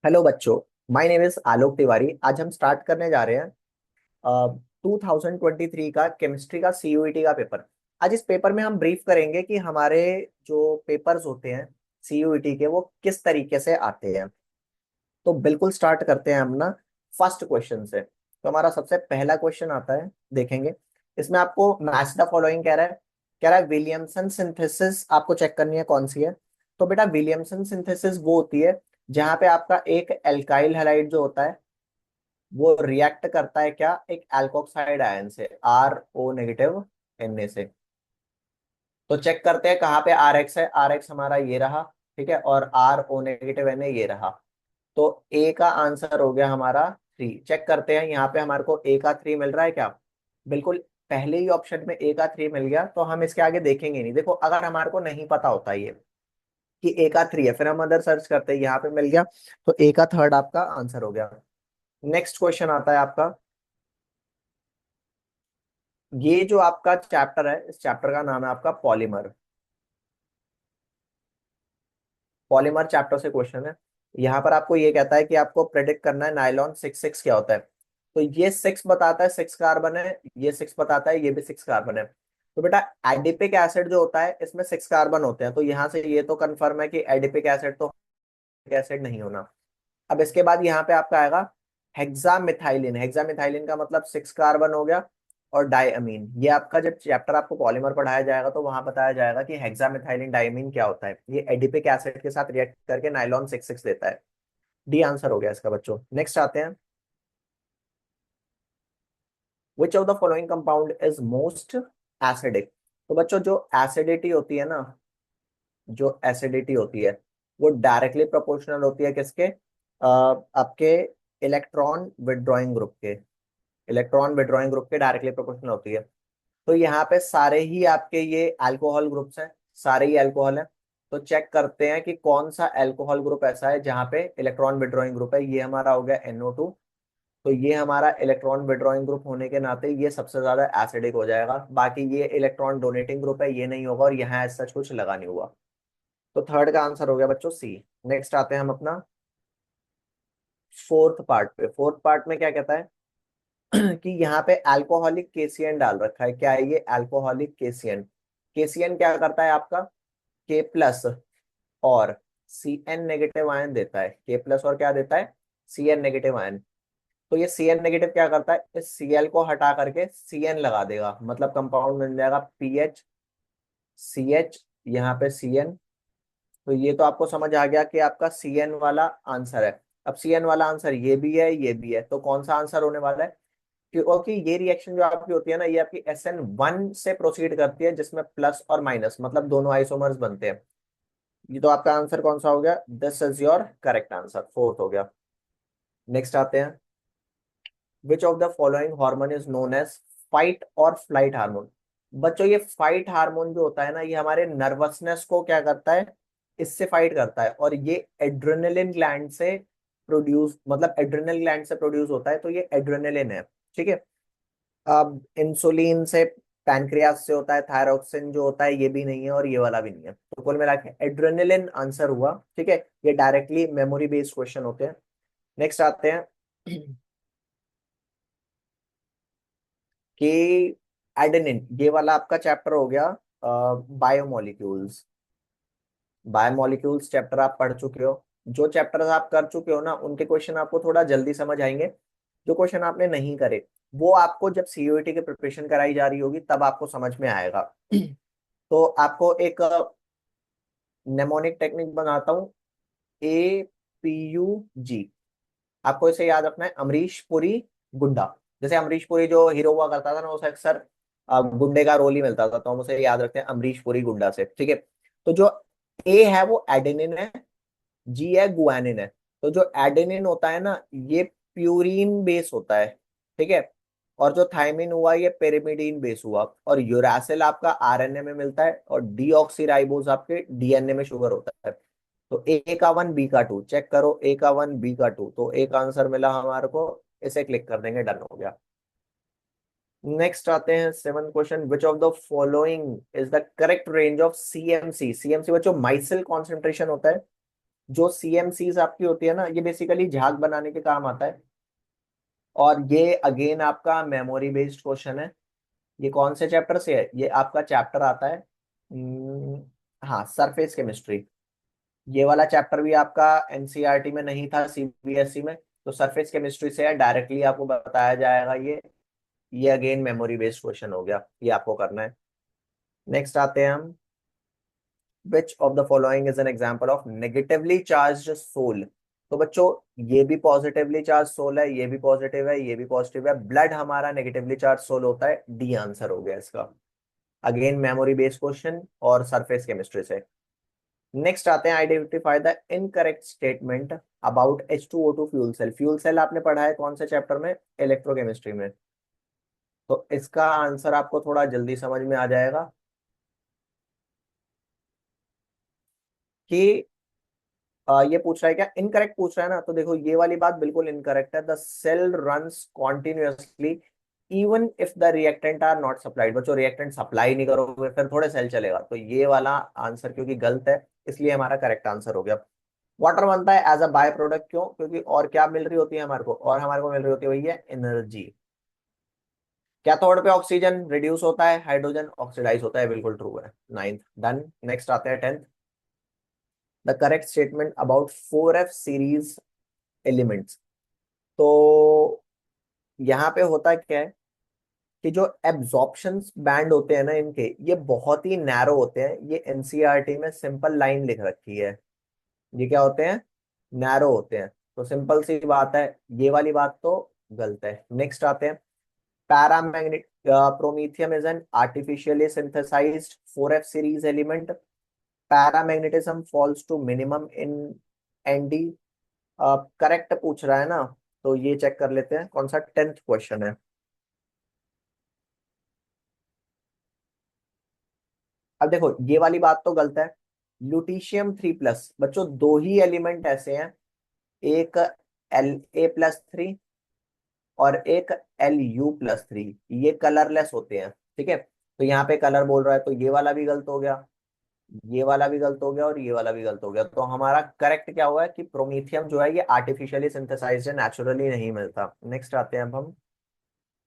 Hello बच्चों। My name is आलोक तिवारी। आज हम स्टार्ट करने जा रहे हैं 2023 का केमिस्ट्री का सीयूईटी का पेपर। आज इस पेपर में हम ब्रीफ करेंगे कि हमारे जो पेपर्स होते हैं सीयूईटी के वो किस तरीके से आते हैं। तो बिल्कुल स्टार्ट करते हैं हम ना फर्स्ट क्वेश्चन से। तो हमारा सबसे पहला क्वेश्चन आता है, देखेंगे। इसमें आपको मैच द फॉलोइंग कह रहा है विलियमसन सिंथेसिस आपको चेक करनी है कौन सी है। तो बेटा विलियमसन सिंथेसिस वो होती है जहां पे आपका एक एल्काइल हैलाइड जो होता है वो रिएक्ट करता है क्या, एक एल्कोक्साइड आयन से, RO नेगेटिव Na से। तो चेक करते हैं कहाँ पे RX है। RX हमारा ये रहा, ठीक है, और RO नेगेटिव Na ये रहा। तो ए का आंसर हो गया हमारा 3। चेक करते हैं यहाँ पे हमारे को ए का 3 मिल रहा है क्या। बिल्कुल, पहले ही ऑप्शन में ए का 3 मिल गया तो हम इसके आगे देखेंगे नहीं। देखो अगर हमारे को नहीं पता होता ये कि ए का 3 है, फिर हम अदर सर्च करते हैं, यहाँ पे मिल गया तो ए का थर्ड आपका आंसर हो गया। नेक्स्ट क्वेश्चन आता है आपका। ये जो आपका चैप्टर है, इस चैप्टर का नाम है आपका पॉलीमर। पॉलीमर चैप्टर से क्वेश्चन है। यहाँ पर आपको ये कहता है कि आपको प्रेडिक्ट करना है नाइलॉन 6 क्या होता है। तो ये 6 बताता है 6 कार्बन है, ये 6 बताता है ये भी 6 कार्बन है। तो बेटा एडिपिक एसिड जो होता है इसमें 6 कार्बन होते हैं, तो यहाँ से ये तो कंफर्म है कि एडिपिक एसिड तो एसिड नहीं होना। अब इसके बाद यहाँ पे आपका आएगा हेक्सामिथाइलिन। हेक्सामिथाइलिन का मतलब 6 कार्बन हो गया। और डायअमीन, ये आपका जब चैप्टर आपको पॉलीमर पढ़ाया जाएगा तो वहां बताया जाएगा कि हेक्सामिथाइलिन डायमीन क्या होता है। ये एडिपिक एसिड के साथ रिएक्ट करके नाइलॉन 6 देता है। डी आंसर हो गया इसका बच्चों। नेक्स्ट आते हैं। Which of the following compound is most acidic. तो बच्चों जो एसिडिटी होती है ना, जो एसिडिटी होती है वो डायरेक्टली प्रोपोर्शनल होती है किसके, आपके इलेक्ट्रॉन विड्रॉइंग ग्रुप के। इलेक्ट्रॉन विड्रॉइंग ग्रुप के डायरेक्टली प्रोपोर्शनल होती है। तो यहाँ पे सारे ही आपके ये अल्कोहल ग्रुप्स हैं, सारे ही अल्कोहल हैं। तो चेक करते हैं कि कौन सा अल्कोहल ग्रुप ऐसा है जहाँ पे इलेक्ट्रॉन विड्रॉइंग ग्रुप है। ये हमारा हो गया NO2। तो ये हमारा इलेक्ट्रॉन विड्रॉइंग ग्रुप होने के नाते ये सबसे ज्यादा एसिडिक हो जाएगा। बाकी ये इलेक्ट्रॉन डोनेटिंग ग्रुप है, ये नहीं होगा, और यहाँ ऐसा कुछ लगा नहीं हुआ। तो थर्ड का आंसर हो गया बच्चों सी। नेक्स्ट आते हैं हम अपना फोर्थ पार्ट पे। फोर्थ पार्ट में क्या कहता है कि यहाँ पे अल्कोहलिक केसीएन डाल रखा है। क्या है ये, अल्कोहलिक केसीएन। केसीएन क्या करता है आपका, K+ और Cn नेगेटिव आयन देता है। K+ और क्या देता है, Cn नेगेटिव आयन। तो ये Cn नेगेटिव क्या करता है, इस Cl को हटा करके Cn लगा देगा, मतलब कंपाउंड बन जाएगा PH CH, यहाँ पे Cn। तो ये तो आपको समझ आ गया कि आपका Cn वाला आंसर है। अब Cn वाला आंसर ये भी है ये भी है, तो कौन सा आंसर होने वाला है। क्योंकि ये रिएक्शन जो आपकी होती है ना, ये आपकी SN1 से प्रोसीड करती है जिसमें प्लस और माइनस मतलब दोनों आइसोमर्स बनते हैं। ये तो आपका आंसर कौन सा हो गया, this is your correct answer, fourth हो गया। नेक्स्ट आते हैं। Which of the following hormone is known as fight और फ्लाइट हार्मोन। बच्चों ये फाइट हार्मोन जो होता है ना, ये हमारे नर्वसनेस को क्या करता है, इससे फाइट करता है। और ये एड्रेनलिन ग्लैंड से प्रोड्यूस, मतलब एड्रेनल ग्लैंड से प्रोड्यूस होता है, तो ये एड्रेनलिन है, ठीक है। अब इंसुलिन से, पैनक्रियास से होता है। थायरोक्सिन जो होता है ये भी नहीं है और ये वाला भी नहीं है। तो कुल मिला के एड्रेनलिन आंसर हुआ, ठीक है। ये डायरेक्टली मेमोरी बेस्ड क्वेश्चन होते हैं। नेक्स्ट आते हैं कि एडेनिन, ये वाला आपका चैप्टर हो गया बायोमोलिक्यूल्स। बायोमोलिक्यूल्स चैप्टर आप पढ़ चुके हो। जो चैप्टर आप कर चुके हो ना उनके क्वेश्चन आपको थोड़ा जल्दी समझ आएंगे। जो क्वेश्चन आपने नहीं करे वो आपको जब सीयूईटी की प्रिपरेशन कराई जा रही होगी तब आपको समझ में आएगा। तो आपको एक नेमोनिक टेक्निक बनाता हूँ, APUG। आपको इसे याद रखना है, अमरीश पुरी गुंडा। जैसे अमरीश पुरी जो हीरो हुआ करता था ना, उसे अक्सर गुंडे का रोल ही मिलता था, तो हम उसे याद रखते हैं अमरीश पुरी गुंडा से, ठीक है। तो जो ए है वो एडेनिन है, जी है गुआनिन है। तो जो एडेनिन होता है ना ये प्यूरिन बेस होता है, ठीक है। और जो थायमिन हुआ ये पेरिमिडीन बेस हुआ। और यूरासिल आपका RNA में मिलता है, और डीऑक्सीराइबोज आपके DNA में शुगर होता है। तो ए का 1 बी का 2 चेक करो, ए का 1 बी का 2, तो एक आंसर मिला हमारे को। इसे क्लिक कर देंगे, डन हो गया। नेक्स्ट आते हैं seven question. Which of the following is the correct range of CMC। CMC बच्चों माइसिल कॉन्सेंट्रेशन होता है। जो सीएमसीज आपकी होती है ना, ये बेसिकली झाग बनाने के काम आता है। और ये अगेन आपका मेमोरी बेस्ड क्वेश्चन है। ये कौन से चैप्टर से है? ये आपका चैप्टर आता है, हाँ, सरफेस केमिस्ट्री। ये वाला चैप्टर भी आपका एनसीईआरटी में नहीं था, सीबीएसई में। तो सरफेस केमिस्ट्री से है, डायरेक्टली आपको बताया जाएगा ये अगेन मेमोरी बेस्ड क्वेश्चन हो गया, ये आपको करना है। नेक्स्ट आते हैं हम, which of the following is an example of negatively charged sol. तो बच्चों, ये भी पॉजिटिवली चार्ज सोल है, ये भी पॉजिटिव है, ये भी पॉजिटिव है। ब्लड हमारा नेगेटिवली चार्ज सोल होता है, डी आंसर हो गया इसका। अगेन मेमोरी बेस्ड क्वेश्चन और सरफेस केमिस्ट्री से। नेक्स्ट आते हैं, identify the incorrect statement about H2O2 fuel cell. Fuel cell आपने पढ़ा है कौन से चैप्टर में? इलेक्ट्रोकेमिस्ट्री में। तो इसका आंसर आपको थोड़ा जल्दी समझ में आ जाएगा कि ये पूछ रहा है क्या, इनकरेक्ट पूछ रहा है ना। तो देखो, ये वाली बात बिल्कुल इनकरेक्ट है। The cell runs continuously even if the reactant are not supplied. बच्चों, रिएक्टेंट सप्लाई नहीं करोगे फिर थोड़े सेल चलेगा। तो ये वाला आंसर क्योंकि गलत है, इसलिए हमारा करेक्ट आंसर हो गया। वाटर बनता है एज अ बाय प्रोडक्ट, क्यों? क्योंकि और क्या मिल रही होती है हमारे को? और हमारे को मिल रही होती है भैया एनर्जी। कैथोड पे ऑक्सीजन रिड्यूस होता है, हाइड्रोजन ऑक्सीडाइज होता है, बिल्कुल ट्रू है। Ninth done. नेक्स्ट आते हैं 10th, the correct statement about 4F series elements. तो यहाँ पे होता क्या है कि जो एब्जॉर्प्शन बैंड होते हैं ना इनके, ये बहुत ही नैरो होते हैं। ये एनसीईआरटी में सिंपल लाइन लिख रखी है। ये क्या होते हैं? नैरो होते हैं। तो सिंपल सी बात है, ये वाली बात तो गलत है। नेक्स्ट आते हैं, paramagnet promethium is an artificially synthesized 4F series element. Paramagnetism falls to minimum in ND. Correct पूछ रहा है ना, तो ये चेक कर लेते हैं कौन सा 10th क्वेश्चन है। अब देखो, ये वाली बात तो गलत है। लुटीशियम 3+, बच्चों दो ही एलिमेंट ऐसे हैं, एक La+3 और एक Lu+3। ये कलरलेस होते हैं, ठीक है। तो यहाँ पे कलर बोल रहा है, तो ये वाला भी गलत हो गया, ये वाला भी गलत हो गया और ये वाला भी गलत हो गया। तो हमारा करेक्ट क्या हुआ है कि प्रोमीथियम जो है ये आर्टिफिशियली सिंथेसाइज्ड है, नेचुरली नहीं मिलता। नेक्स्ट आते हैं अब हम,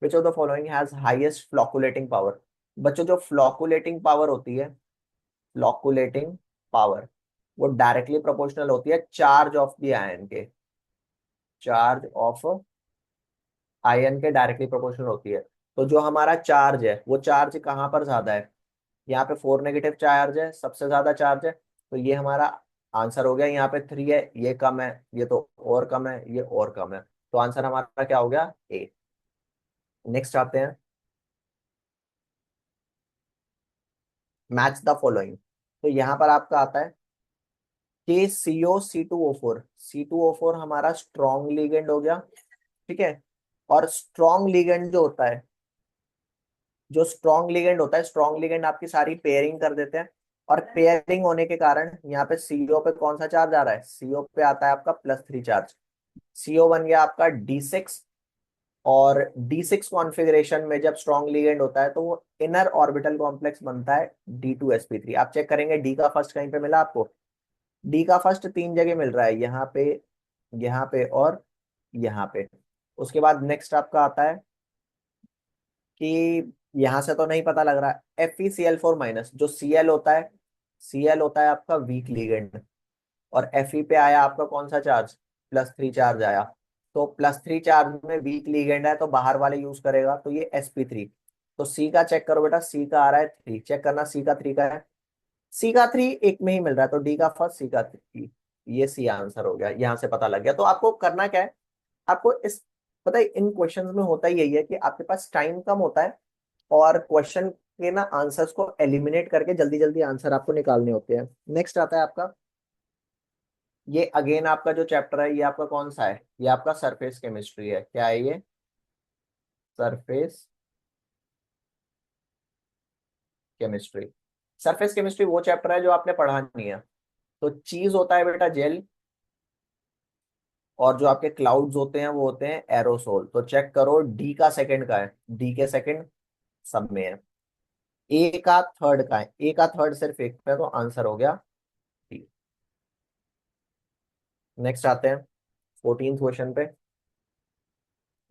which of the following has highest flocculating power. बच्चों, जो फ्लॉकुलेटिंग पावर होती है, फ्लॉकुलेटिंग पावर, वो डायरेक्टली प्रोपोर्शनल होती है चार्ज ऑफ द आयन के। चार्ज ऑफ आयन के डायरेक्टली प्रोपोर्शनल होती है। तो जो हमारा चार्ज है, वो चार्ज कहाँ पर ज्यादा है? यहाँ पे 4 नेगेटिव चार्ज है, सबसे ज्यादा चार्ज है। तो ये हमारा आंसर हो गया। यहाँ पे 3 है, ये कम है, ये तो और कम है, ये और कम है। तो आंसर हमारा क्या हो गया? ए। नेक्स्ट आते हैं, मैच द फॉलोइंग। तो यहाँ पर आपका आता है कि CO C2O4। C2O4 हमारा स्ट्रॉन्ग लिगेंड हो गया, ठीक है। और स्ट्रॉन्ग लिगेंड जो होता है, जो स्ट्रॉन्ग लिगेंड होता है, स्ट्रॉन्ग लिगेंड आपकी सारी पेयरिंग कर देते हैं। और पेयरिंग होने के कारण यहाँ पे सीओ पे कौन सा चार्ज आ रहा है? सीओ पे आता है आपका +3 चार्ज। सीओ बन गया आपका D6। और D6 कॉन्फ़िगरेशन में जब स्ट्रॉन्ग लिगेंड होता है तो वो इनर ऑर्बिटल कॉम्प्लेक्स बनता है D2sp3। आप चेक करेंगे डी का फर्स्ट कहीं पे मिला आपको? डी का फर्स्ट 3 जगह मिल रहा है, यहाँ पे और यहाँ पे। उसके बाद नेक्स्ट आपका आता है कि यहां से तो नहीं पता लग रहा है, FeCl4-, जो Cl होता है, Cl होता है आपका वीक लिगेंड। और Fe पे आया आपका कौन सा चार्ज? +3 चार्ज आया। तो +3 चार्ज में वीक लिगेंड है, तो बाहर वाले यूज करेगा, तो ये sp3। तो सी का चेक करो बेटा, सी का आ रहा है 3, चेक करना सी का 3 का है। सी का 3 एक में ही मिल रहा है, तो डी का फर्स्ट, सी का 3। ये सी आंसर हो गया, यहां से पता लग गया। तो आपको करना क्या है, आपको इस, पता है इन क्वेश्चंस में होता ही यही है कि आपके पास टाइम कम होता है, और क्वेश्चन के ना आंसर्स को एलिमिनेट करके जल्दी जल्दी आंसर आपको निकालने होते हैं। नेक्स्ट आता है आपका, ये अगेन आपका जो चैप्टर है, ये आपका कौन सा है? ये आपका सरफेस केमिस्ट्री है। क्या है ये? Surface chemistry. सरफेस केमिस्ट्री वो चैप्टर है जो आपने पढ़ा नहीं है। तो चीज होता है बेटा जेल, और जो आपके क्लाउड्स होते हैं वो होते हैं एरोसोल। तो चेक करो, डी का सेकंड का है, डी के सेकंड सब में है। ए का थर्ड का है, ए का थर्ड सिर्फ एक पे है, तो आंसर हो गया डी। नेक्स्ट आते हैं 14th क्वेश्चन पे।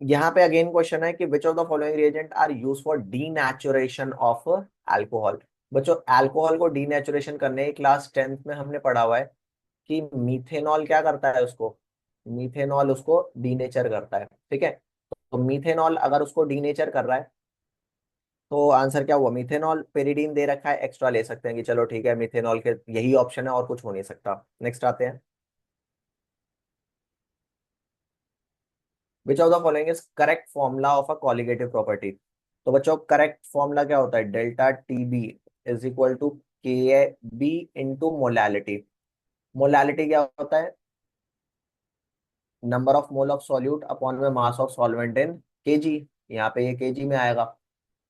यहाँ पे अगेन क्वेश्चन है कि which of the following reagent are use for denaturation of alcohol. बच्चों अल्कोहल को डीनेचुरेशन करने की क्लास 10th में हमने पढ़ा हुआ है कि मीथेनॉल क्या करता है उसको, मीथेनॉल उसको डीनेचर करता है। ठीक है, तो मीथेनॉल अगर उसको डीनेचर कर रहा है तो आंसर क्या हुआ, मीथेनॉल। पेरिडीन दे रखा है, एक्स्ट्रा ले सकते हैं कि चलो ठीक है मीथेनॉल के यही ऑप्शन है और कुछ हो नहीं सकता। नेक्स्ट आते हैं, which of the following is correct formula of a colligative property. तो बच्चों करेक्ट फॉर्मूला क्या होता है, delta T B is equal to K B into molality. Molality क्या होता है, number of mole of solute upon में mass of solvent in KG. यहाँ पे ये केजी में आएगा।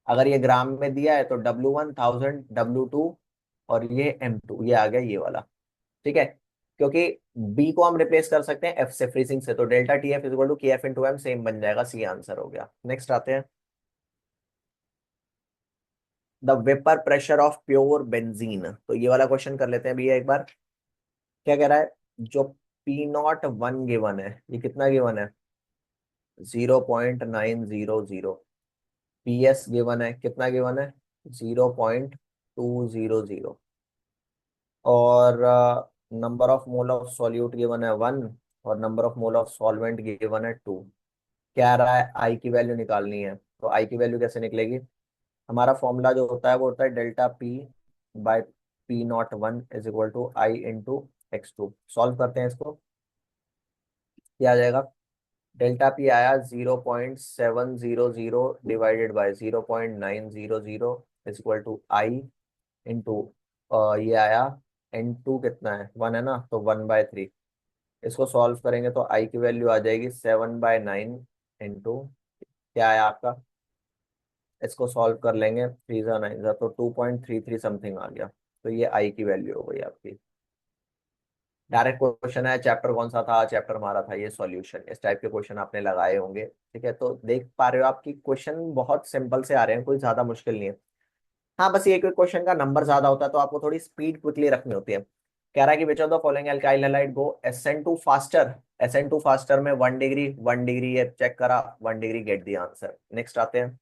अगर ये ग्राम में दिया है तो W1 1000, W2 और ये M2, ये आ गया ये वाला। ठीक है, क्योंकि बी को हम रिप्लेस कर सकते हैं एफ से, फ्रीजिंग से, तो delta T F equal to K F into M same बन जाएगा, सी आंसर हो गया। नेक्स्ट आते हैं, the vapour pressure of pure benzene. तो ये वाला क्वेश्चन कर लेते हैं भैया एक बार। क्या कह रहा है, जो P01 गिवन है, ये कितना गिवन है, 0.900। PS गिवन है, कितना गिवन है, 0.200। और number of mole of solute given है 1, और number of mole of solvent given है 2। क्या आ रहा है, आई की वैल्यू निकालनी है। तो आई की वैल्यू कैसे निकलेगी, हमारा फॉर्मूला जो होता है वो होता है delta P by P01 is equal to I into x2। Solve करते हैं इसको, क्या आ जाएगा, डेल्टा पी आया 0.700 divided by 0.900 is equal to I into, ये आया N2 कितना है, 1 है ना, तो 1/3। इसको सॉल्व करेंगे तो आई की वैल्यू आ जाएगी 7/9 इंटू, क्या आया आपका, इसको सॉल्व कर लेंगे, 3 9 तो 2.33 समथिंग आ गया। तो ये आई की वैल्यू हो गई आपकी। डायरेक्ट क्वेश्चन है, चैप्टर कौन सा था, चैप्टर हमारा था ये सॉल्यूशन। इस टाइप के क्वेश्चन आपने लगाए होंगे। ठीक है, तो देख पा रहे हो आपकी क्वेश्चन बहुत सिंपल से आ रहे हैं, कोई ज्यादा मुश्किल नहीं है। हाँ बस ये क्वेश्चन का नंबर ज्यादा होता है तो आपको थोड़ी स्पीड क्विकली रखनी होती है। कह रहा है कि which of the following alkyl halide go SN2 faster. SN2 faster में 1 डिग्री, 1 डिग्री, ये चेक करा, 1 degree, get the answer. Next आते हैं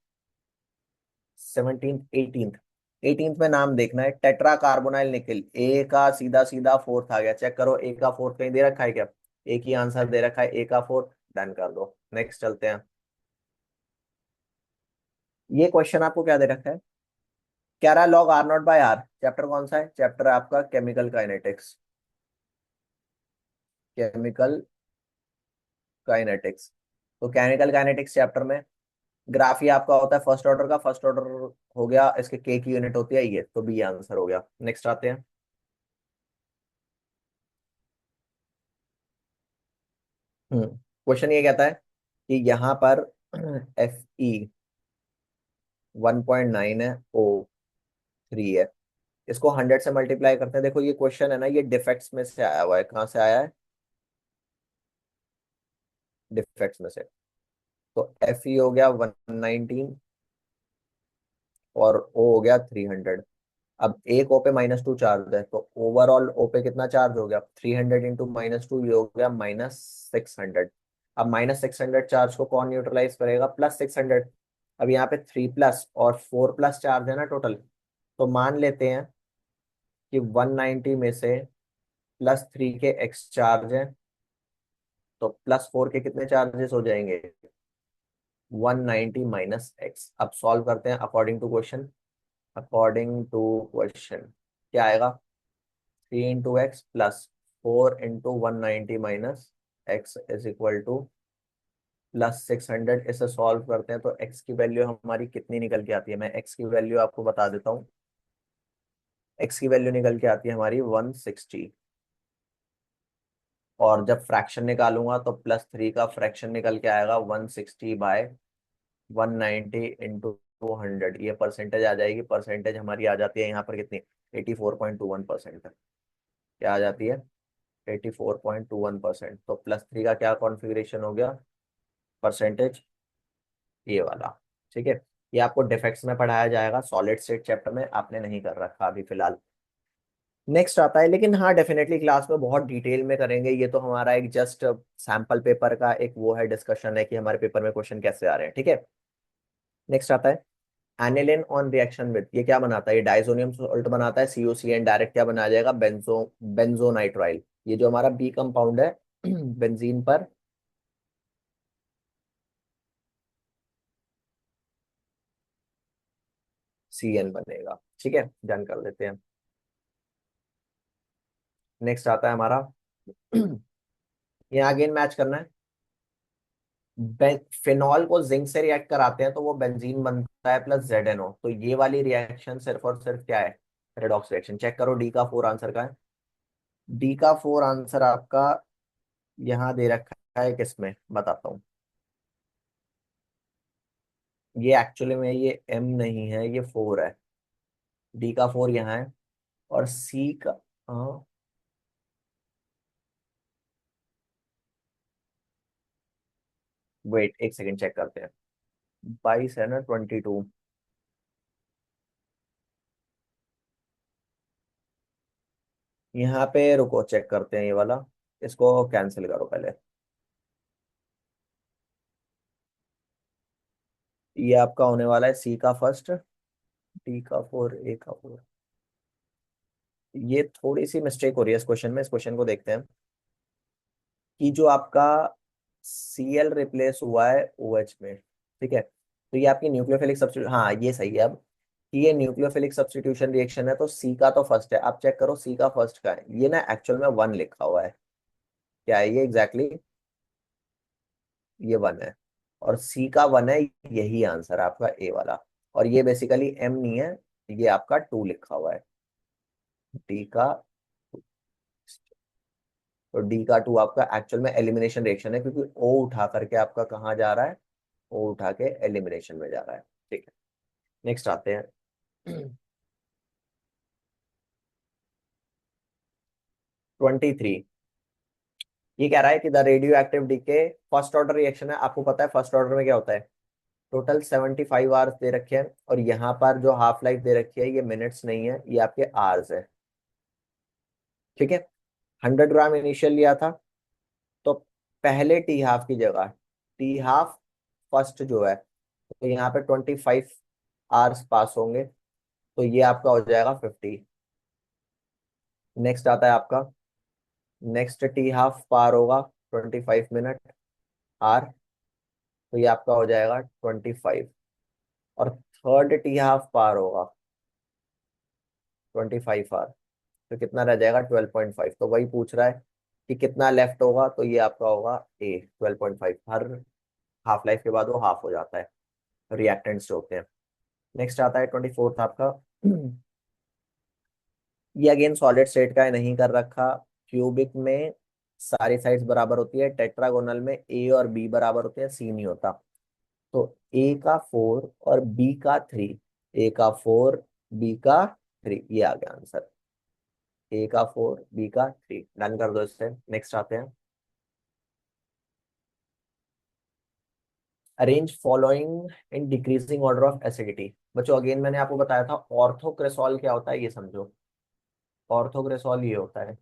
17th 18th। 18th में नाम देखना है, टेट्रा कार्बोनाइल निकिल, ए का सीधा सीधा फोर्थ आ गया, चेक करो ए का फोर्थ कहीं दे रखा है क्या, एक ही आंसर दे रखा है ए का फोर्थ, डन कर दो। नेक्स्ट चलते हैं, ये क्वेश्चन आपको क्या दे रखा है, क्या रहा, लॉग R0/R। चैप्टर कौन सा है, चैप्टर आपका केमिकल काइनेटिक्स, केमिकल काइनेटिक्स। तो केमिकल काइनेटिक्स चैप्टर में ग्राफ ही आपका होता है फर्स्ट ऑर्डर का, फर्स्ट ऑर्डर हो गया, इसके के की यूनिट होती है ये, तो बी आंसर हो गया। नेक्स्ट आते हैं, क्वेश्चन ये कहता है कि यहाँ पर Fe 1.9 है, O3 है, इसको 100 से मल्टीप्लाई करते हैं। देखो ये क्वेश्चन है ना, ये डिफेक्ट्स में से आया हुआ है, कहाँ से आया है, डिफेक्ट्स में से। तो Fe हो गया 119 और O हो गया 300। अब एक ओ पे -2 चार्ज है, तो ओवरऑल ओ पे कितना चार्ज हो गया, 300 इंटू -2, ये हो गया -600। अब -600 चार्ज को कौन न्यूट्रलाइज करेगा, +600। अब यहाँ पे 3+ और 4+ चार्ज है ना टोटल, तो मान लेते हैं कि 190 में से +3 के x चार्ज है, तो +4 के कितने चार्जेस हो जाएंगे, 190 माइनस एक्स। अब सॉल्व करते हैं according to question. According to question क्या आएगा, 3 × x plus 4 × 190 minus x is equal to +600। इसे सॉल्व करते हैं तो x की वैल्यू हमारी कितनी निकल के आती है, मैं x की वैल्यू आपको बता देता हूँ। x की वैल्यू निकल के आती है हमारी 160, और जब फ्रैक्शन निकालूंगा तो +3 का फ्रैक्शन निकल के आएगा 160/190 इंटू 200, ये परसेंटेज आ जाएगी। परसेंटेज हमारी आ जाती है यहाँ पर कितनी, 84.21%। क्या आ जाती है, 84.21%। तो +3 का क्या कॉन्फ़िगरेशन हो गया, परसेंटेज, ये वाला। ठीक है, ये आपको डिफेक्ट्स में पढ़ाया जाएगा, सॉलिड स्टेट चैप्टर में आपने नहीं कर रखा अभी फिलहाल। नेक्स्ट आता है, लेकिन हाँ डेफिनेटली क्लास में बहुत डिटेल में करेंगे, ये तो हमारा एक जस्ट सैंपल पेपर का एक वो है, डिस्कशन है कि हमारे पेपर में क्वेश्चन कैसे आ रहे हैं, ठीक है। नेक्स्ट आता है एनिलिन ऑन रिएक्शन विद, ये क्या बनाता है, ये डाइसोनियम सॉल्ट बनाता है, CuCN डायरेक्ट क्या बना जाएगा, बेंजोनाइट्राइल। ये जो हमारा बी कंपाउंड है बेंजीन पर CN बनेगा, ठीक है, डन कर लेते हैं। नेक्स्ट आता है हमारा यहाँ अगेन मैच करना है। फिनॉल को जिंक से रिएक्ट कराते हैं तो वो बेंजीन बनता है प्लस ZNO, तो ये वाली रिएक्शन सिर्फ और सिर्फ क्या है, रेडॉक्स रिएक्शन। चेक करो डी का 4 आंसर का है। डी का 4 आंसर आपका यहाँ दे रखा है, किसमें बताता हूँ। ये एक्चुअली में ये M नहीं है, ये 4 है। डी का 4 यहाँ है, और सी का, हाँ वेट एक सेकंड चेक करते हैं। 22 है ना, 22। यहाँ पे रुको चेक करते हैं ये वाला, इसको कैंसिल करो पहले। ये आपका होने वाला है सी का फर्स्ट, डी का 4, ए का 4। ये थोड़ी सी मिस्टेक हो रही है इस क्वेश्चन में, इस क्वेश्चन को देखते हैं कि जो आपका Cl रिप्लेस हुआ है OH में, ठीक है, तो ये आपकी न्यूक्लियोफिलिक सब्स्टिट्यूशन, हाँ ये सही है अब, कि ये न्यूक्लियोफिलिक सब्स्टिट्यूशन रिएक्शन है, तो सी का तो फर्स्ट है। आप चेक करो सी का फर्स्ट का है, ये ना एक्चुअल में 1 लिखा हुआ है। क्या है ये एग्जैक्टली exactly? ये 1 है, और सी का 1 है, यही आंसर है आपका ए वाला। और ये बेसिकली M नहीं है, ये आपका 2 लिखा हुआ है, डी का। तो डी का 2 आपका एक्चुअल में एलिमिनेशन रिएक्शन है, क्योंकि O उठा करके आपका कहाँ जा रहा है, O उठा के एलिमिनेशन में जा रहा है, ठीक है। नेक्स्ट आते हैं 23। ये कह रहा है कि the radio active decay first order reaction है। आपको पता है फर्स्ट ऑर्डर में क्या होता है, टोटल 75 आवर्स दे रखे हैं, और यहाँ पर जो हाफ लाइफ दे रखी है ये मिनट्स नहीं है, ये आपके आवर्स है, ठीक है। 100 ग्राम इनिशियल लिया था, तो पहले टी हाफ की जगह टी हाफ फर्स्ट जो है, तो यहाँ पे 25 आवर्स पास होंगे, तो ये आपका हो जाएगा 50। नेक्स्ट आता है आपका, नेक्स्ट टी हाफ पार होगा 25 मिनट आर, तो ये आपका हो जाएगा 25। और थर्ड टी हाफ पार होगा 25 आर, तो कितना रह जाएगा 12.5। तो वही पूछ रहा है कि कितना लेफ्ट होगा, तो ये आपका होगा ए 12.5। हर हाफ लाइफ के बाद वो हाफ हो जाता है, रिएक्टेंट्स जो होते हैं। नेक्स्ट आता है 24th आपका ये अगेन सॉलिड स्टेट का है, नहीं कर रखा। क्यूबिक में सारी साइड्स बराबर होती है, टेट्रागोनल में ए और बी बराबर होते हैं, सी नहीं होता। तो ए का 4 और बी का 3, ए का 4 बी का 3, ये आ गया आंसर। ए का 4 बी का 3, डन कर दो इससे। नेक्स्ट आते हैं, arrange following in decreasing order of acidity. बच्चों अगेन मैंने आपको बताया था ऑर्थोक्रेसॉल क्या होता है, ये समझो। ऑर्थोक्रेसॉल ये होता है,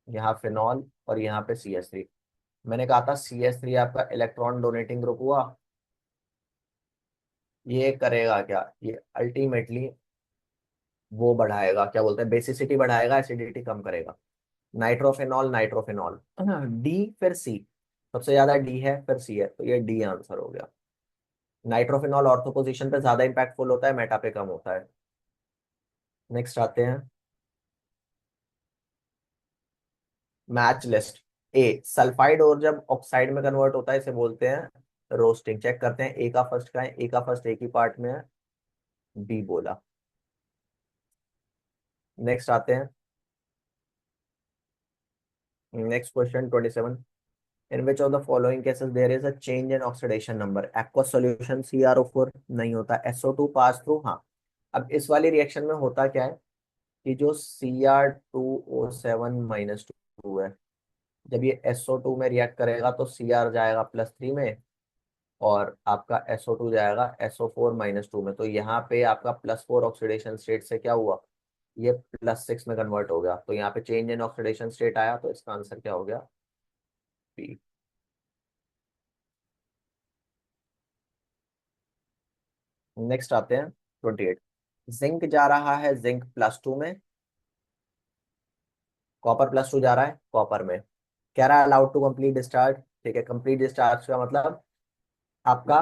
यहाँ फिनॉल और यहाँ पे CH3। मैंने कहा था CH3 आपका इलेक्ट्रॉन डोनेटिंग ग्रुप हुआ, ये करेगा क्या, ये अल्टीमेटली वो बढ़ाएगा, क्या बोलते हैं, बेसिसिटी बढ़ाएगा, एसिडिटी कम करेगा। नाइट्रोफिनॉल, नाइट्रोफिनॉल, डी फिर सी, सबसे ज्यादा डी है फिर सी है, तो ये डी आंसर हो गया। नाइट्रोफिनॉल ऑर्थो पोजीशन पे ज्यादा इंपैक्टफुल होता है, मेटा पे कम होता है। नेक्स्ट आते हैं, मैच लिस्ट। ए सल्फाइड और जब ऑक्साइड में कन्वर्ट होता है इसे बोलते हैं रोस्टिंग। चेक करते हैं ए का फर्स्ट का है, ए का फर्स्ट एक ही पार्ट में है, बी बोला। नेक्स्ट आते हैं, next question 27। In which of the following cases there is a change in oxidation number, aqueous solution CrO4 नहीं होता, SO2 पास थ्रू हाँ। अब इस वाली रिएक्शन में होता क्या है कि जो Cr2O7 - 2 है, जब ये SO2 में रिएक्ट करेगा तो Cr जाएगा +3 में, और आपका SO2 जाएगा SO4 - 2 में। तो यहाँ पे आपका +4 ऑक्सीडेशन स्टेट से क्या हुआ, ये +6 में कन्वर्ट हो गया। तो यहाँ पे चेंज इन ऑक्सीडेशन स्टेट आया, तो इसका आंसर क्या हो गया, बी। नेक्स्ट आते हैं 28। जिंक जा रहा है जिंक +2 में, कॉपर +2 जा रहा है कॉपर में। कह रहा है अलाउड टू कंप्लीट डिस्चार्ज। ठीक है, कंप्लीट डिस्चार्ज का मतलब आपका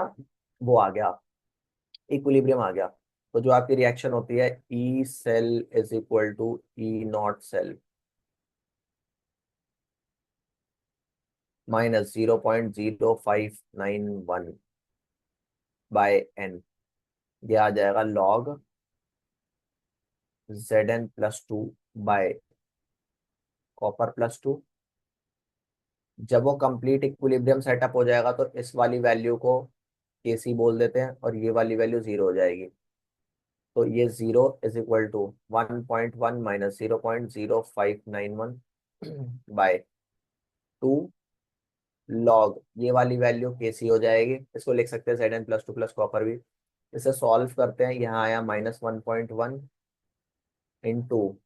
वो आ गया, इक्विलिब्रियम आ गया। तो जो आपकी रिएक्शन होती है, E cell is equal to E naught cell -0.0591 by N, ये आ जाएगा लॉग Zn+2 बाय कॉपर +2। जब वो कंप्लीट इक्विलिब्रियम सेटअप हो जाएगा तो इस वाली वैल्यू को Kc बोल देते हैं, और ये वाली वैल्यू 0 हो जाएगी। तो ये 0 is equal to 1.1 -0.0591 by 2 log, ये वाली वैल्यू Kc हो जाएगी। इसको लिख सकते हैं Zn+2 प्लस कॉपर भी। इसे सॉल्व करते हैं, यहाँ आया -1.1 into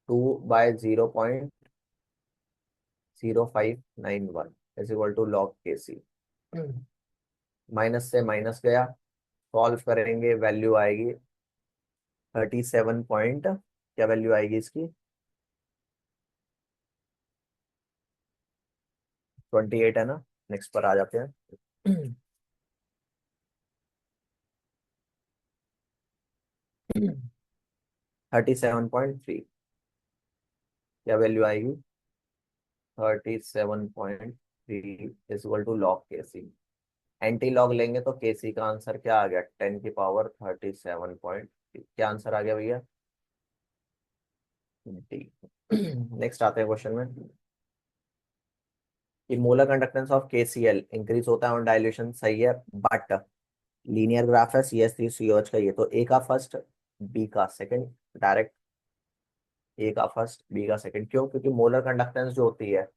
2/0.0591 is equal to log Kc। Minus से माइनस गया, सॉल्व करेंगे, वैल्यू आएगी 37 पॉइंट, क्या वैल्यू आएगी इसकी, 28 है ना। नेक्स्ट पर आ जाते हैं। 37.3, क्या वैल्यू आएगी, 37.3 is equal to log Kc। Anti log लेंगे तो Kc का आंसर क्या आ गया, 10⁻37.3। क्या आंसर आ गया भैया, डी। नेक्स्ट आते हैं क्वेश्चन में कि molar conductance of KCl increase होता है ऑन डाइल्यूशन, सही है, बट लीनियर ग्राफ है CH3COH का, ये तो ए का फर्स्ट बी का सेकंड, डायरेक्ट ए का फर्स्ट बी का सेकंड। क्यों, क्योंकि मोलर कंडक्टेंस जो होती है,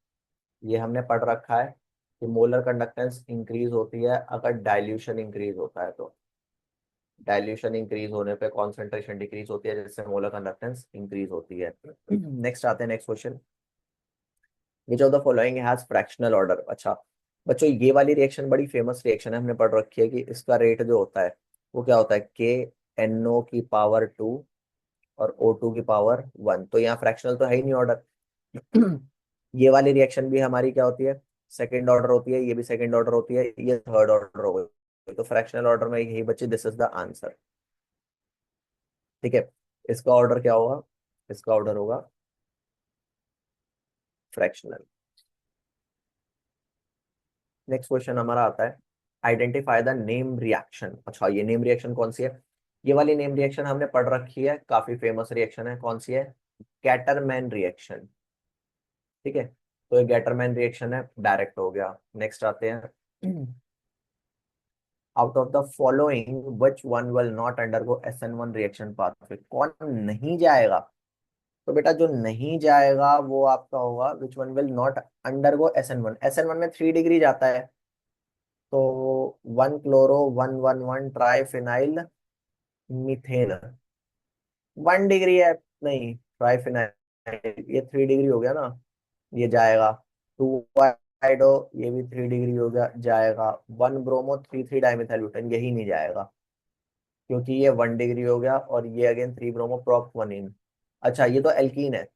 ये हमने पढ़ रखा है कि मोलर कंडक्टेंस इंक्रीज होती है अगर डाइल्यूशन इंक्रीज होता है। तो डाइल्यूशन इंक्रीज होने पे कॉन्सेंट्रेशन डिक्रीज होती है, जिससे मोलर कंडक्टेंस इंक्रीज होती है। नेक्स्ट आते हैं, next question, which of the following has fractional order. अच्छा बच्चों, ये वाली रिएक्शन बड़ी फेमस रिएक्शन है, हमने पढ़ रखी है कि इसका रेट जो होता है वो क्या होता है, KNO⁻², और O2⁻1। तो यहाँ फ्रैक्शनल तो है ही नहीं ऑर्डर। ये वाली रिएक्शन भी हमारी क्या होती है, सेकेंड ऑर्डर होती है, ये भी सेकेंड ऑर्डर होती है, ये थर्ड ऑर्डर हो गई। तो फ्रैक्शनल ऑर्डर में यही बच्चे, दिस इज द आंसर। ठीक है, इसका ऑर्डर क्या होगा, इसका ऑर्डर होगा फ्रैक्शनल। नेक्स्ट क्वेश्चन हमारा आता है, आइडेंटिफाई द नेम रिएक्शन। अच्छा, ये नेम रिएक्शन कौन सी है, ये वाली नेम रिएक्शन हमने पढ़ रखी है, काफी फेमस रिएक्शन है, कौन सी है, गैटरमैन रिएक्शन। ठीक है, तो ये गैटरमैन रिएक्शन है, डायरेक्ट हो गया। नेक्स्ट आते हैं, out of the following which one will not undergo SN1 reaction pathway, कौन नहीं जाएगा। तो बेटा जो नहीं जाएगा वो आपका होगा which one will not undergo SN1। SN1 में 3 डिग्री जाता है, तो 1 क्लोरो 1 1 1 ट्राइफिनाइल मीथेन, 1 डिग्री है, नहीं ट्राइफिनाइल, ये 3 डिग्री हो गया ना, ये जाएगा। 2 आइडो, ये भी 3 डिग्री हो गया, जाएगा। 1 ब्रोमो 3 3 डाइमिथाइल ब्यूटेन, यही नहीं जाएगा, क्योंकि ये 1 डिग्री हो गया, और ये अगेन 3 ब्रोमो प्रोप 1 इन। अच्छा, ये तो एल्कीन है,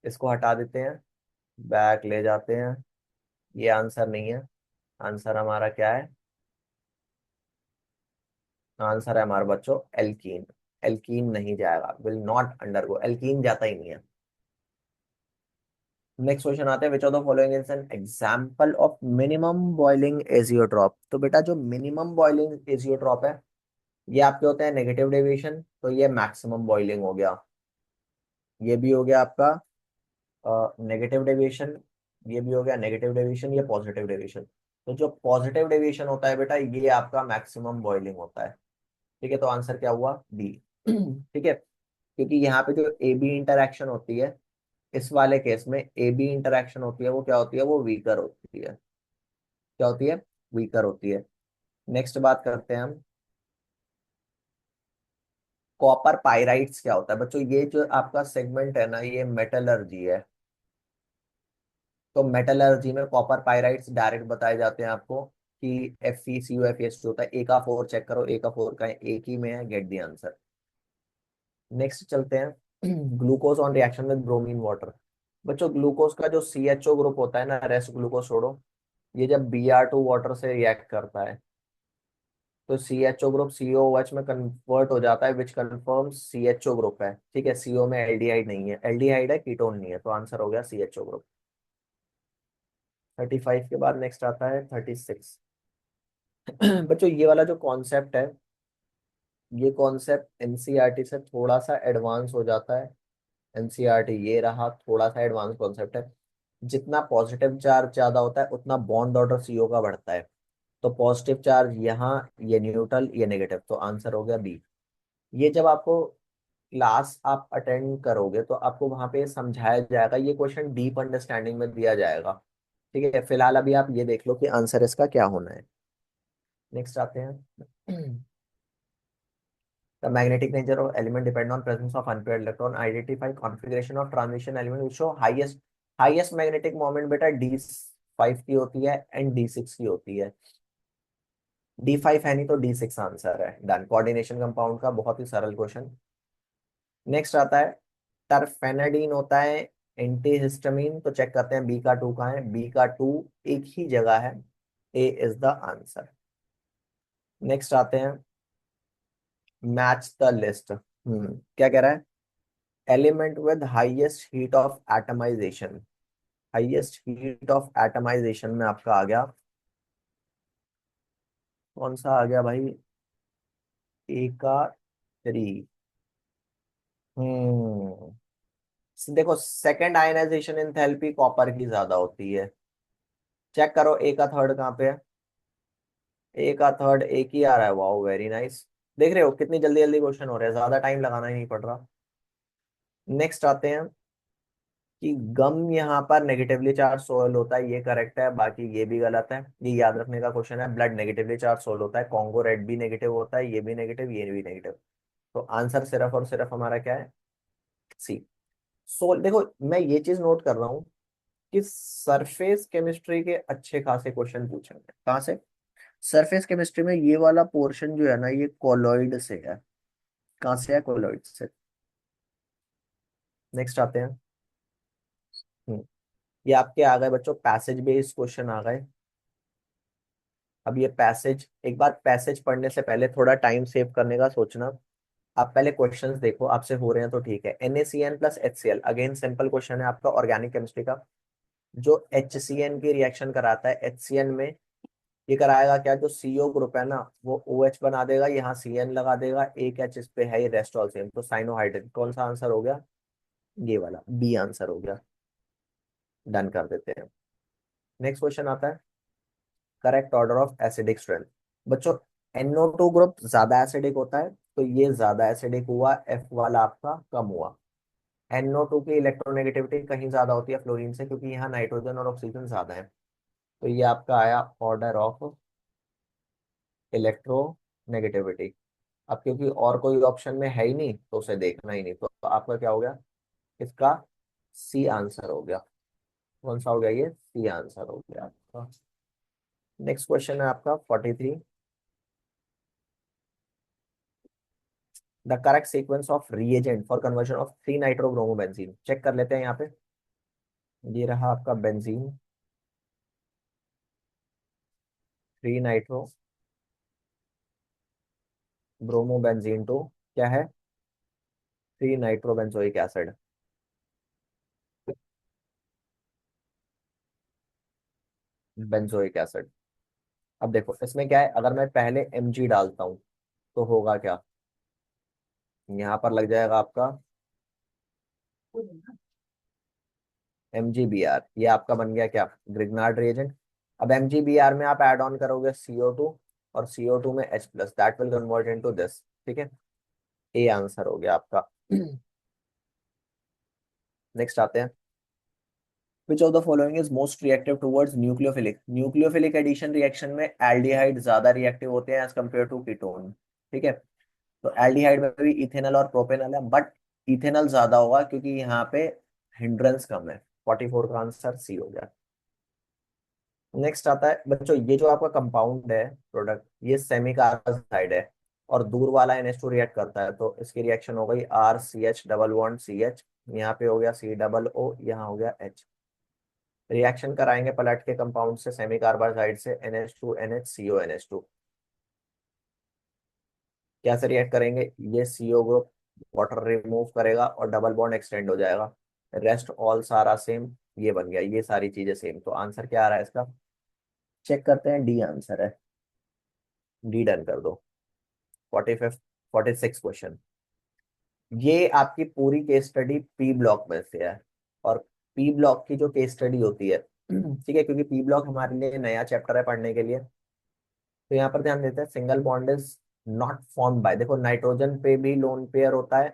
इसको हटा देते हैं, बैक ले जाते हैं, ये आंसर नहीं है। आंसर हमारा क्या है, आंसर है हमारे बच्चों एल्कीन। एल्कीन नहीं जाएगा, विल नॉट अंडरगो, एल्कीन जाता ही नहीं है। नेक्स्ट क्वेश्चन आते हैं, which of the following is an example of minimum boiling azeotrope. तो बेटा जो मिनिमम बॉइलिंग एजियोट्रॉप है, ये आपके होते हैं नेगेटिव डेविएशन, तो ये मैक्सिमम बॉइलिंग हो गया। ये भी हो गया आपका नेगेटिव डेविएशन, ये भी हो गया नेगेटिव डेविएशन, ये पॉजिटिव डेविएशन। तो जो पॉजिटिव डेविएशन होता है बेटा, ये आपका मैक्सिमम बॉइलिंग होता है। ठीक है, तो आंसर क्या हुआ, डी। ठीक है, क्योंकि यहाँ पे जो ए बी इंटरैक्शन होती है, इस वाले केस में ए बी इंटरैक्शन होती है, वो क्या होती है, वो वीकर होती है। क्या होती है, वीकर होती है। नेक्स्ट बात करते हैं हम, कॉपर पाइराइट्स क्या होता है बच्चों। ये जो आपका सेगमेंट है ना, ये मेटलर्जी है। तो मेटलर्जी में कॉपर पाइराइट्स डायरेक्ट बताए जाते हैं आपको कि FeCuFeS जो होता है। ए का फोर चेक करो, ए का फोर का है, एक ही में है, गेट दी आंसर। नेक्स्ट चलते हैं, glucose on reaction with bromine water. बच्चों ग्लूकोज का जो CHO ग्रुप होता है ना, रेस्ट ग्लूकोज छोड़ो, ये जब Br2 वाटर से रिएक्ट करता है तो CHO ग्रुप COOH में कन्वर्ट हो जाता है, विच कन्फर्म CHO ग्रुप है। ठीक है, CO में एल्डिहाइड नहीं है, एल्डिहाइड है, कीटोन नहीं है, तो आंसर हो गया CHO ग्रुप। 35 के बाद नेक्स्ट आता है 36। बच्चों ये वाला जो कॉन्सेप्ट है, ये कॉन्सेप्ट NCERT से थोड़ा सा एडवांस हो जाता है। NCERT ये रहा, थोड़ा सा एडवांस कॉन्सेप्ट है। जितना पॉजिटिव चार्ज ज्यादा होता है उतना बॉन्ड ऑर्डर CO का बढ़ता है। तो पॉजिटिव चार्ज यहाँ, ये न्यूट्रल, ये नेगेटिव, तो आंसर हो गया B। ये जब आपको क्लास आप अटेंड करोगे तो आपको वहां पे समझाया जाएगा, ये क्वेश्चन डीप अंडरस्टैंडिंग में दिया जाएगा। ठीक है, फिलहाल अभी आप ये देख लो कि आंसर इसका क्या होना है। नेक्स्ट आते हैं, the magnetic nature of element depend on presence of unpaired electron, identify configuration of transition element which show highest. Highest magnetic moment बेटा D5 की होती है एंड D6 की होती है। D5 है नहीं तो D6 आंसर है। डन, कोऑर्डिनेशन कंपाउंड का बहुत ही सरल क्वेश्चन। नेक्स्ट आता है, टरफेनाडीन होता है एंटीहिस्टामिन, तो चेक करते हैं B का 2 कहाँ है। B का 2 एक ही जगह है, A is the answer. Next आते हैं, मैच द लिस्ट। क्या कह रहा है, element with highest heat of atomization. Highest heat of atomization में आपका आ गया, कौन सा आ गया भाई, A का 3। देखो सेकंड आयनाइजेशन एंथैल्पी कॉपर की ज्यादा होती है। चेक करो A का 3 कहाँ पे है। A का 3 एक ही आ रहा है, वाओ वेरी नाइस। देख रहे हो कितनी जल्दी जल्दी क्वेश्चन हो रहे हैं, ज्यादा टाइम लगाना ही नहीं पड़ रहा। नेक्स्ट आते हैं कि गम यहाँ पर नेगेटिवली चार्ज सोल होता है, ये करेक्ट है, बाकी ये भी गलत है। ये याद रखने का क्वेश्चन है, ब्लड नेगेटिवली चार्ज सोल होता है, कॉन्गो रेड भी नेगेटिव होता है, ये भी नेगेटिव, ये भी नेगेटिव। तो आंसर सिर्फ और सिर्फ हमारा क्या है, C। सोल, देखो मैं ये चीज नोट कर रहा हूँ कि सरफेस केमिस्ट्री के अच्छे खासे क्वेश्चन पूछेंगे। कहाँ से, सरफेस केमिस्ट्री में ये वाला पोर्शन जो है ना, ये कोलॉइड से है। कहाँ से है, कोलॉइड से। नेक्स्ट आते हैं, हम्म, ये आपके आ गए बच्चों पैसेज बेस्ड क्वेश्चन आ गए। अब ये पैसेज, एक बार पैसेज पढ़ने से पहले थोड़ा टाइम सेव करने का सोचना। आप पहले क्वेश्चंस देखो, आपसे हो रहे हैं तो ठीक है। NaCN plus HCl, again simple question है आपका ऑर्गेनिक केमिस्ट्री का। जो HCN की रिएक्शन कराता है HCN में, ये कराएगा क्या, जो CO ग्रुप है ना वो OH बना देगा, यहाँ CN लगा देगा, एक H इस पे है, ये रेस्ट ऑल सेम, तो साइनोहाइड्रिन। कौन सा आंसर हो गया, ये वाला B आंसर हो गया। डन कर देते हैं। नेक्स्ट क्वेश्चन आता है, correct order of acidic strength. बच्चों NO2 ग्रुप ज्यादा एसिडिक होता है, तो ये ज्यादा एसिडिक हुआ, F वाला आपका कम हुआ। NO2 की इलेक्ट्रोनेगेटिविटी कहीं ज्यादा होती है फ्लोरीन से, क्योंकि यहाँ नाइट्रोजन और ऑक्सीजन ज्यादा है। तो ये आपका आया ऑर्डर ऑफ इलेक्ट्रोनेगेटिविटी। अब क्योंकि और कोई ऑप्शन में है ही नहीं तो उसे देखना ही नहीं, तो आपका क्या हो गया, इसका C आंसर हो गया। कौन सा हो गया, ये C आंसर हो गया आपका। नेक्स्ट क्वेश्चन है आपका 43, the correct sequence of reagent for conversion of 3 nitrobromobenzene. चेक कर लेते हैं यहाँ पे। ये रहा आपका बेंजीन, 3 नाइट्रो ब्रोमोबेंजीन टू क्या है, 3 नाइट्रोबेंजोइक एसिड। Benzoic acid. अब देखो इसमें क्या है, अगर मैं पहले Mg डालता हूँ तो होगा क्या, यहाँ पर लग जाएगा आपका MgBr, ये आपका बन गया क्या, ग्रिग्नार्ड रिएजेंट। अब MgBr में आप ऐड ऑन करोगे CO2, और CO2 में H+, that will convert into this. ठीक है, ए आंसर हो गया आपका। नेक्स्ट आते हैं, which of the following is most reactive towards nucleophilic, nucleophilic addition reaction में एल्डिहाइड ज्यादा रिएक्टिव होते हैं एज कम्पेयर टू कीटोन। ठीक है, तो एल्डिहाइड में भी इथेनॉल और प्रोपेनॉल है, बट इथेनॉल ज्यादा होगा क्योंकि यहाँ पे हिंड्रेंस कम है। 44 का आंसर सी हो गया। नेक्स्ट आता है बच्चों, ये जो आपका कंपाउंड है प्रोडक्ट, ये सेमी कार्बाइड है और दूर वाला NH2 रिएक्ट करता है, तो इसकी रिएक्शन हो गई RCH डबल बॉन्ड CH, यहाँ पे हो गया C O O, यहाँ हो गया H। रिएक्शन कराएंगे पलट के कंपाउंड से, सेमी कार्बाइड से NH2NH CO NH2। कैसे रिएक्ट करेंगे, ये CO ग्रुप वाटर रिमूव करेगा और डबल बॉन्ड एक्सटेंड हो जाएगा, रेस्ट ऑल सारा सेम, ये बन गया, ये सारी चीजें सेम। तो आंसर क्या आ रहा है इसका, चेक करते हैं, डी आंसर है। डी डन कर दो। 45 46 क्वेश्चन। ये आपकी पूरी केस स्टडी पी ब्लॉक में से है, और पी ब्लॉक की जो केस स्टडी होती है ठीक है, क्योंकि पी ब्लॉक हमारे लिए नया चैप्टर है पढ़ने के लिए, तो यहाँ पर ध्यान देते हैं, single bond is not form by, देखो नाइट्रोजन पे भी लोन पेयर होता है,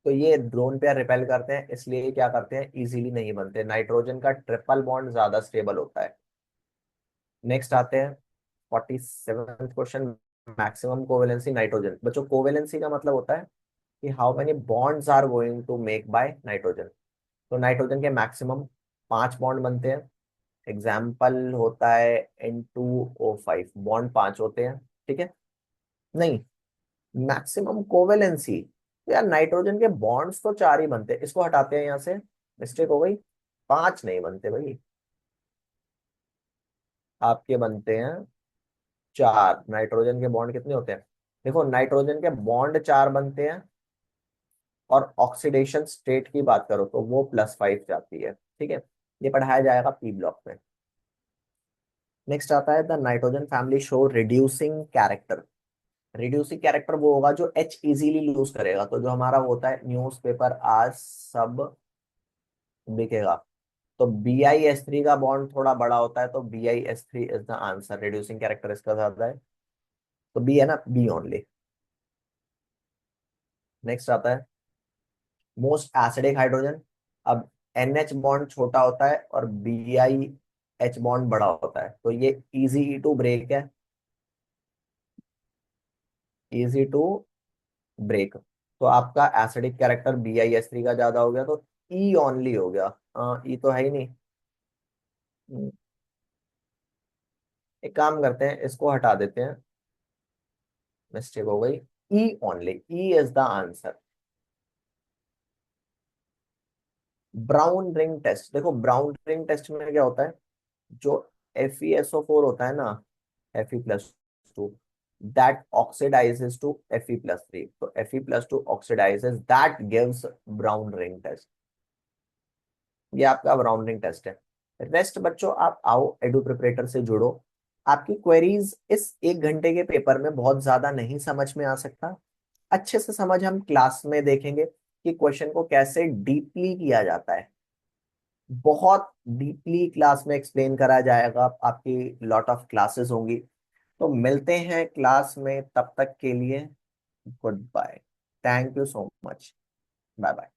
तो ये लोन पेयर रिपेल करते हैं, इसलिए क्या करते हैं, इजीली नहीं बनते। नाइट्रोजन का ट्रिपल बॉन्ड ज्यादा स्टेबल होता है। नेक्स्ट आते हैं 47th question, maximum covalency nitrogen. बच्चों कोवेलेंसी का मतलब होता है कि how many bonds are going to make by nitrogen. तो नाइट्रोजन के मैक्सिमम 5 बॉन्ड बनते हैं, एग्जाम्पल होता है N2O5, बॉन्ड 5 होते हैं। ठीक है, नहीं, मैक्सिमम कोवेलेंसी, तो यार नाइट्रोजन के बॉन्ड्स तो 4 ही बनते हैं, इसको हटाते हैं यहाँ से, मिस्टेक हो गई, 5 नहीं बनते भाई, आपके बनते हैं 4। नाइट्रोजन के बॉन्ड कितने होते हैं, देखो नाइट्रोजन के बॉन्ड 4 बनते हैं, और ऑक्सीडेशन स्टेट की बात करो तो वो +5 जाती है। ठीक है, ये पढ़ाया जाएगा पी ब्लॉक में। नेक्स्ट आता है the nitrogen family show reducing character. Reducing character वो होगा जो H इजीली लूज करेगा, तो जो हमारा होता है न्यूज़पेपर आज सब दिखेगा, तो BiS3 का बॉन्ड थोड़ा बड़ा होता है, तो BiS3 is the answer, reducing character इसका ज्यादा है, तो बी है ना, बी ओनली। नेक्स्ट आता है मोस्ट एसिडिक हाइड्रोजन। अब NH बॉन्ड छोटा होता है और BiH बॉन्ड बड़ा होता है, तो ये इजी टू ब्रेक है, इजी टू ब्रेक, तो आपका एसिडिक कैरेक्टर BiS3 का ज्यादा हो गया, तो ई ओनली हो गया। ई तो है ही नहीं। हम्म, एक काम करते हैं, इसको हटा देते हैं, मिस्टेक हो गई, E only, E is the answer. Brown ring test, देखो ब्राउन रिंग टेस्ट में क्या होता है, जो FeSO4 होता है ना, Fe+2, that oxidizes to Fe+3, तो Fe+2 oxidizes, that gives brown ring test। ये आपका ब्राउन रिंग टेस्ट है। रेस्ट बच्चों आप आओ एडू प्रिपरेटर से जुड़ो, आपकी क्वेरीज इस 1 घंटे के पेपर में बहुत ज्यादा नहीं समझ में आ सकता, अच्छे से समझ हम क्लास में देखेंगे कि क्वेश्चन को कैसे डीपली किया जाता है, बहुत डीपली क्लास में एक्सप्लेन करा जाएगा, आपकी लॉट ऑफ क्लासेस होंगी। तो मिलते हैं क्लास में, तब तक के लिए good bye, thank you so much, bye bye.